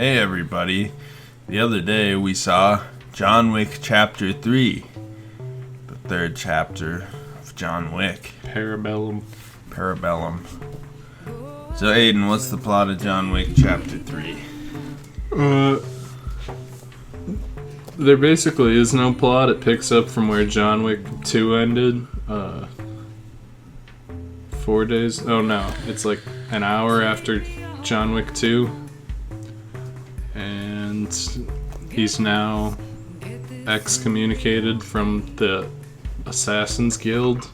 Hey everybody, the other day we saw John Wick Chapter 3, the third chapter of John Wick. Parabellum. So Aiden, what's the plot of John Wick Chapter 3? There basically is no plot. It picks up from where John Wick 2 ended. 4 days? Oh no, it's like an hour after John Wick 2. And he's now excommunicated from the Assassin's Guild.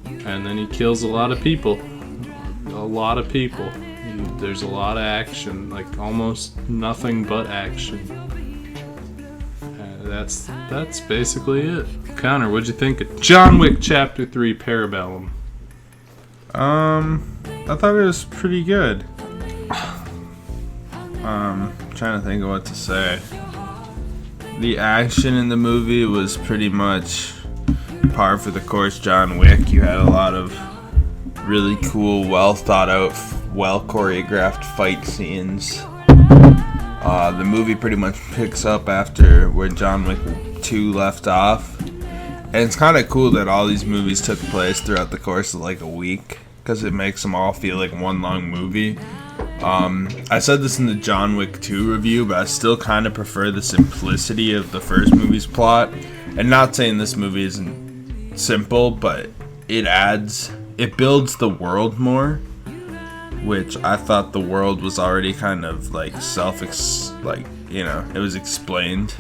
And then he kills a lot of people. There's a lot of action, like almost nothing but action. That's basically it. Connor, what'd you think of John Wick Chapter 3 Parabellum? I thought it was pretty good. Trying to think of what to say. The action in the movie was pretty much par for the course John Wick. You had a lot of really cool, well thought out, well choreographed fight scenes. The movie pretty much picks up after where John Wick 2 left off. And it's kind of cool that all these movies took place throughout the course of like a week, because it makes them all feel like one long movie. I said this in the John Wick 2 review, but I still kind of prefer the simplicity of the first movie's plot. And not saying this movie isn't simple, but it builds the world more, which I thought the world was already kind of like it was explained.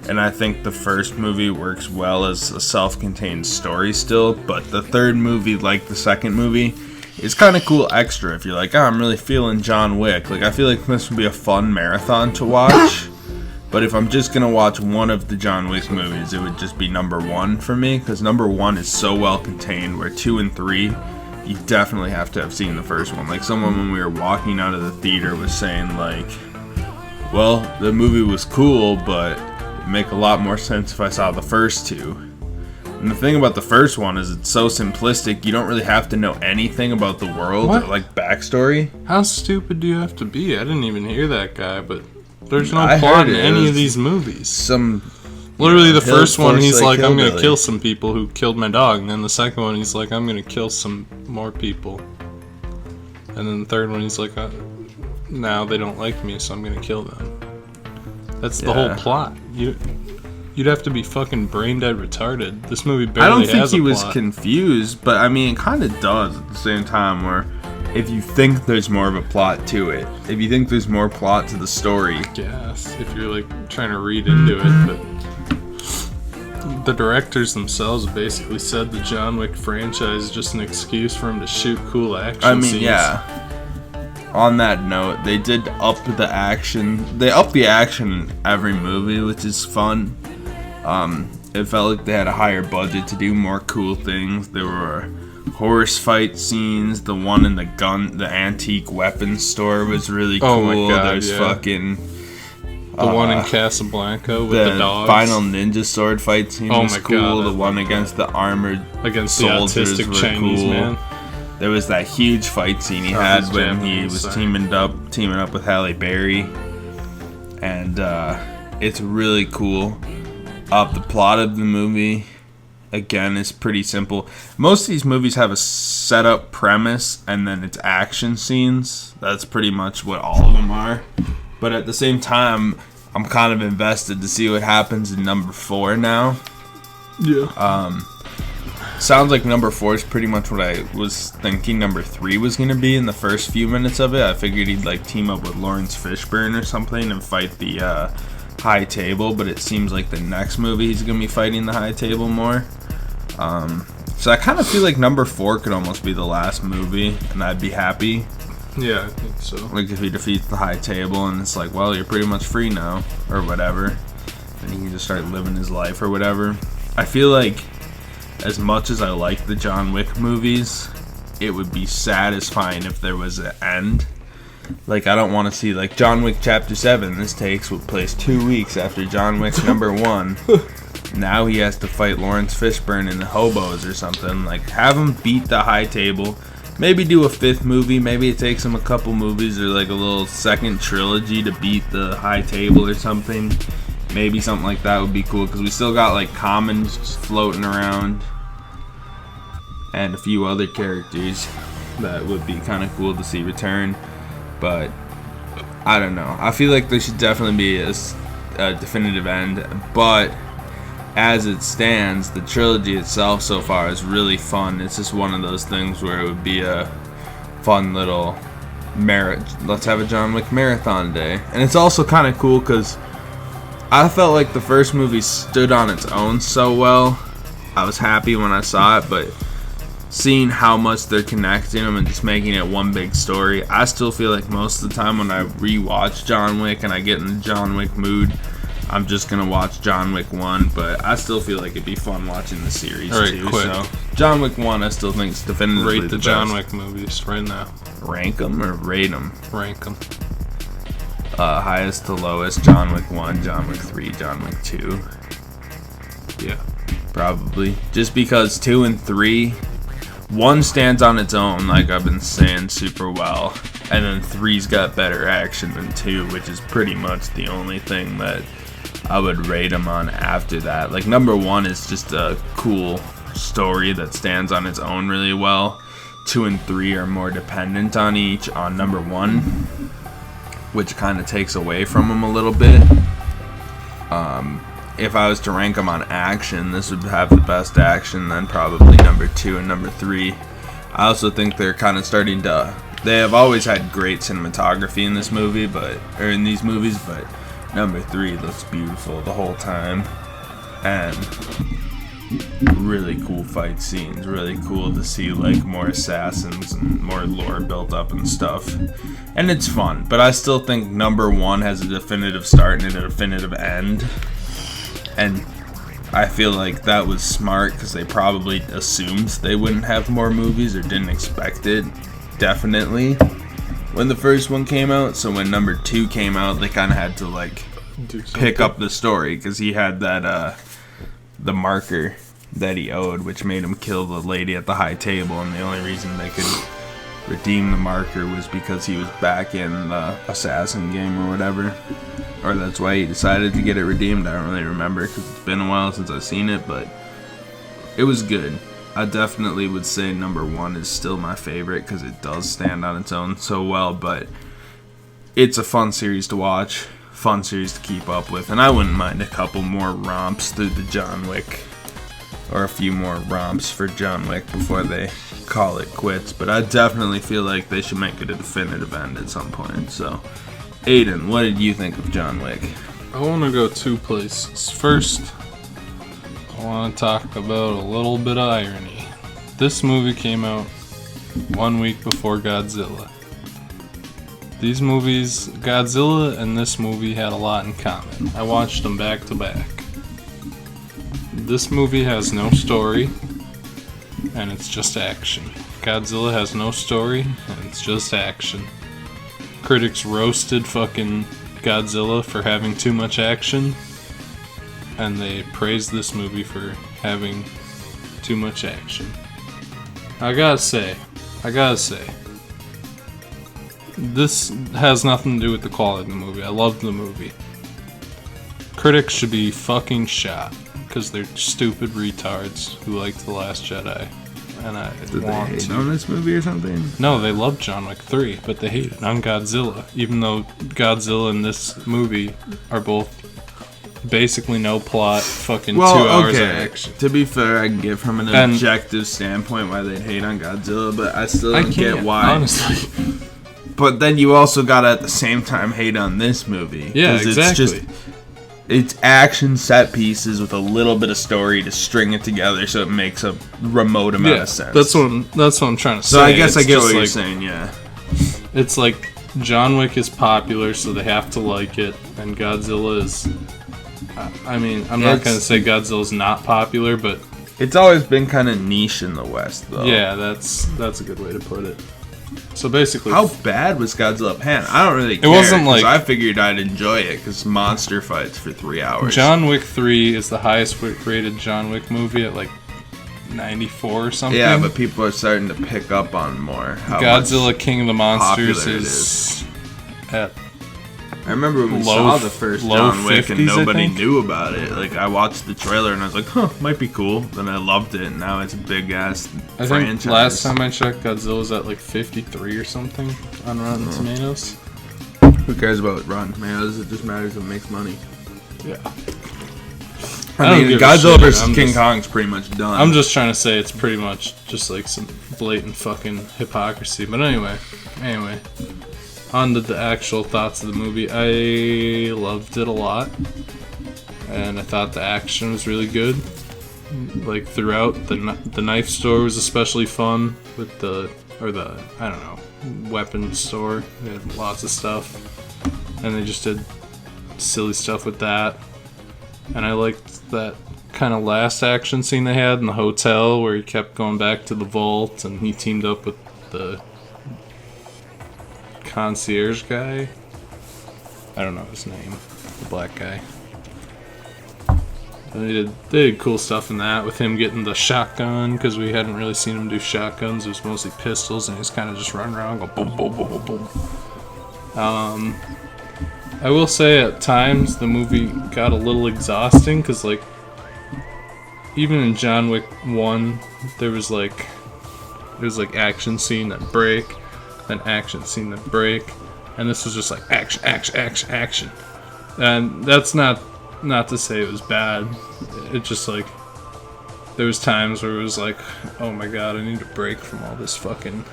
And I think the first movie works well as a self-contained story still, but the third movie, like the second movie, is kind of cool extra if you're like, I'm really feeling John Wick. Like, I feel like this would be a fun marathon to watch. But if I'm just gonna watch one of the John Wick movies, it would just be number 1 for me, because number 1 is so well contained, where 2 and 3, you definitely have to have seen the first one. Like, someone when we were walking out of the theater was saying, like, well, the movie was cool, but it'd make a lot more sense if I saw the first 2. And the thing about the first one is it's so simplistic, you don't really have to know anything about the world or, like, backstory. How stupid do you have to be? I didn't even hear that guy, but there's no plot in any of these movies. Literally, the first one, he's like, I'm going to kill some people who killed my dog. And then the second one, he's like, I'm going to kill some more people. And then the third one, he's like, now they don't like me, so I'm going to kill them. That's the whole plot. You'd have to be fucking brain dead retarded. This movie barely has a plot. I don't think he was confused, but I mean, it kind of does at the same time, where if you think there's more of a plot to it, if you think there's more plot to the story. Yes, if you're like trying to read into it, but the directors themselves basically said the John Wick franchise is just an excuse for him to shoot cool action scenes. Yeah. On that note, they did up the action. They upped the action in every movie, which is fun. It felt like they had a higher budget to do more cool things. There were horse fight scenes. The one in the antique weapons store was really cool. Oh my God, There's fucking the one in Casablanca with the dogs. The final ninja sword fight scene was cool. God, the one against the armored against soldiers the autistic were Chinese cool. man. There was that huge fight scene he had when he was teaming up with Halle Berry, and it's really cool. The plot of the movie, again, is pretty simple. Most of these movies have a setup premise, and then it's action scenes. That's pretty much what all of them are. But at the same time, I'm kind of invested to see what happens in number 4 now. Yeah. Sounds like number 4 is pretty much what I was thinking number 3 was going to be in the first few minutes of it. I figured he'd like team up with Lawrence Fishburne or something and fight the high table, but it seems like the next movie he's going to be fighting the high table more. So I kind of feel like number 4 could almost be the last movie, and I'd be happy. Yeah, I think so. Like if he defeats the high table and it's like, well, you're pretty much free now, or whatever. And he can just start living his life or whatever. I feel like as much as I like the John Wick movies, it would be satisfying if there was an end. Like, I don't want to see, like, John Wick Chapter 7. This takes place 2 weeks after John Wick number 1. Now he has to fight Lawrence Fishburne in the hobos or something. Like, have him beat the high table, maybe do a 5th movie. Maybe it takes them a couple movies or like a little second trilogy to beat the high table or something. Maybe something like that would be cool, because we still got like Commons just floating around and a few other characters that would be kind of cool to see return. But I don't know. I feel like there should definitely be a definitive end, but as it stands, the trilogy itself so far is really fun. It's just one of those things where it would be a fun little let's have a John Wick marathon day. And it's also kind of cool because I felt like the first movie stood on its own so well. I was happy when I saw it, but seeing how much they're connecting them and just making it one big story, I still feel like most of the time when I rewatch John Wick and I get in the John Wick mood, I'm just gonna watch John Wick 1, but I still feel like it'd be fun watching the series too. Quick. So John Wick 1, I still think is definitively rate the John Wick movies right now. Rank them or rate them? Rank them. Highest to lowest: John Wick 1, John Wick 3, John Wick 2. Yeah, probably. Just because 2 and 3, 1 stands on its own, like I've been saying, super well, and then 3's got better action than 2, which is pretty much the only thing that I would rate them on after that. Like, number 1 is just a cool story that stands on its own really well. 2 and 3 are more dependent on number 1, which kind of takes away from them a little bit. If I was to rank them on action, this would have the best action, then probably number 2 and number 3. I also think they're kind of starting to... They have always had great cinematography in these movies, but number 3 looks beautiful the whole time. And really cool fight scenes. Really cool to see like more assassins and more lore built up and stuff. And it's fun, but I still think number 1 has a definitive start and a definitive end. And I feel like that was smart because they probably assumed they wouldn't have more movies or didn't expect it, definitely, when the first one came out. So when number 2 came out, they kind of had to like pick up the story because he had that the marker that he owed, which made him kill the lady at the high table, and the only reason they could redeem the marker was because he was back in the assassin game or whatever. Or that's why he decided to get it redeemed. I don't really remember because it's been a while since I've seen it, but it was good. I definitely would say number 1 is still my favorite because it does stand on its own so well, but it's a fun series to watch, fun series to keep up with, and I wouldn't mind a couple more romps through the John Wick, or a few more romps for John Wick before they call it quits, but I definitely feel like they should make it a definitive end at some point. So Aiden, what did you think of John Wick? I want to go 2 places. First, I want to talk about a little bit of irony. This movie came out 1 week before Godzilla. These movies, Godzilla and this movie, had a lot in common. I watched them back to back. This movie has no story, and it's just action. Godzilla has no story, and it's just action. Critics roasted fucking Godzilla for having too much action, and they praised this movie for having too much action. I gotta say, this has nothing to do with the quality of the movie. I loved the movie. Critics should be fucking shot, because they're stupid retards who like The Last Jedi. And I Did they hate on this movie or something? No, they love John Wick 3, but they hate it on Godzilla. Even though Godzilla and this movie are both basically no plot, fucking 2 hours of action. To be fair, I can get from an objective standpoint why they'd hate on Godzilla, but I still don't get why. Honestly. But then you also gotta at the same time hate on this movie. Yeah, exactly. It's action set pieces with a little bit of story to string it together so it makes a remote amount of sense. That's what I'm trying to say. So I guess I get what you're saying, yeah. It's like John Wick is popular, so they have to like it, and Godzilla is... I mean, I'm not going to say Godzilla's not popular, but... It's always been kind of niche in the West, though. Yeah, that's a good way to put it. So basically... How bad was Godzilla Pan? I don't really care. It wasn't like... I figured I'd enjoy it, because monster fights for 3 hours. John Wick 3 is the highest rated John Wick movie at like 94 or something. Yeah, but people are starting to pick up on more how Godzilla King of the Monsters is at I remember when we saw the first John Wick and nobody knew about it. Like, I watched the trailer and I was like, huh, might be cool. Then I loved it, and now it's a big-ass franchise. I think last time I checked, Godzilla was at like 53 or something on Rotten Tomatoes. Who cares about Rotten Tomatoes? It just matters if it makes money. Yeah. I mean, Godzilla vs. King Kong's pretty much done. I'm just trying to say it's pretty much just like some blatant fucking hypocrisy. But anyway. On to the actual thoughts of the movie. I loved it a lot. And I thought the action was really good. Like, throughout. The knife store was especially fun. With I don't know, weapons store. They had lots of stuff. And they just did silly stuff with that. And I liked that kind of last action scene they had in the hotel where he kept going back to the vault and he teamed up with the concierge guy. I don't know his name. The black guy. And they did cool stuff in that with him getting the shotgun because we hadn't really seen him do shotguns. It was mostly pistols and he's kind of just running around going boom, boom, boom, boom, boom. I will say at times the movie got a little exhausting because, like, even in John Wick 1, there was action scene that break, then action scene that break, and this was just like action, action, action, action. And that's not to say it was bad. It just like there was times where it was like, oh my god, I need a break from all this fucking.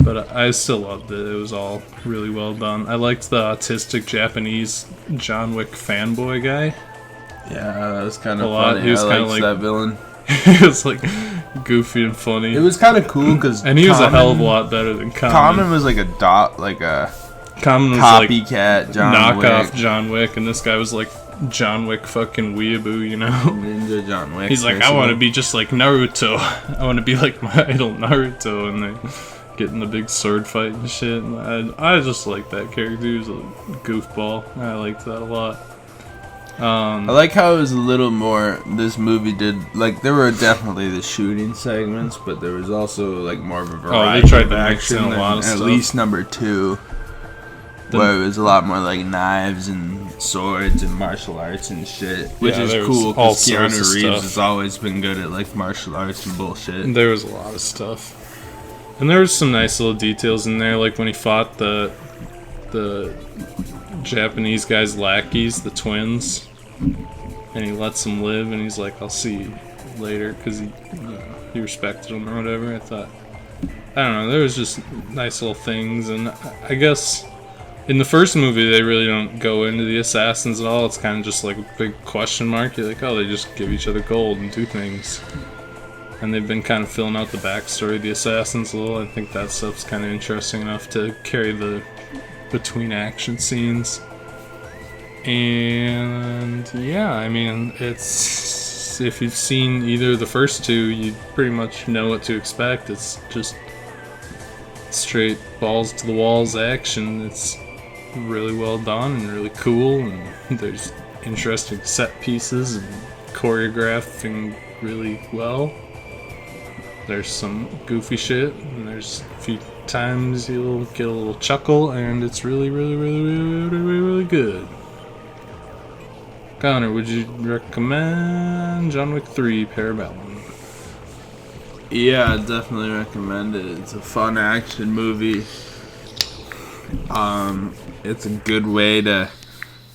But I still loved it. It was all really well done. I liked the autistic Japanese John Wick fanboy guy. Yeah, that was kind of funny. He was I liked like that villain. He was like goofy and funny. It was kind of cool because he was a hell of a lot better than Common. Common was like a Common was copycat like John knockoff Wick. John Wick, and this guy was like John Wick fucking weeaboo, you know? Ninja John Wick. He's like, I want to be just like Naruto. I want to be like my idol Naruto, and they get in the big sword fight and shit. And I just like that character. He was a goofball. I liked that a lot. I like how it was a little more. This movie did like there were definitely the shooting segments, but there was also like more of a variety. They tried of to mix in a lot of at stuff. least number 2, where it was a lot more like knives and swords and martial arts and shit, which is cool because Keanu Reeves has always been good at like martial arts and bullshit. There was a lot of stuff, and there was some nice little details in there, like when he fought the Japanese guy's lackeys, the twins, and he lets them live, and he's like, I'll see you later, because he respected them or whatever. I don't know, there was just nice little things, and I guess in the first movie they really don't go into the assassins at all. It's kind of just like a big question mark. You're like, oh, they just give each other gold and do things. And they've been kind of filling out the backstory of the assassins a little. I think that stuff's kind of interesting enough to carry the between action scenes. And yeah, I mean, it's if you've seen either of the first two, you pretty much know what to expect. It's just straight balls to the walls action. It's really well done and really cool, and there's interesting set pieces and choreographing really well. There's some goofy shit, and there's a few times you'll get a little chuckle, and it's really, really, really, really, really, really good. Connor, would you recommend John Wick 3 Parabellum? Yeah, I'd definitely recommend it. It's a fun action movie. It's a good way to.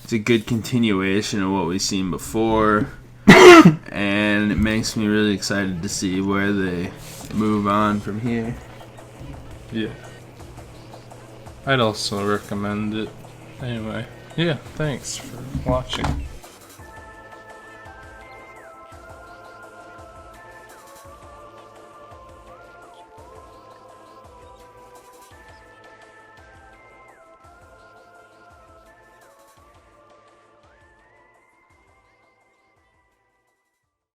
It's a good continuation of what we've seen before. And it makes me really excited to see where they move on from here. Yeah. I'd also recommend it. Anyway, yeah, thanks for watching.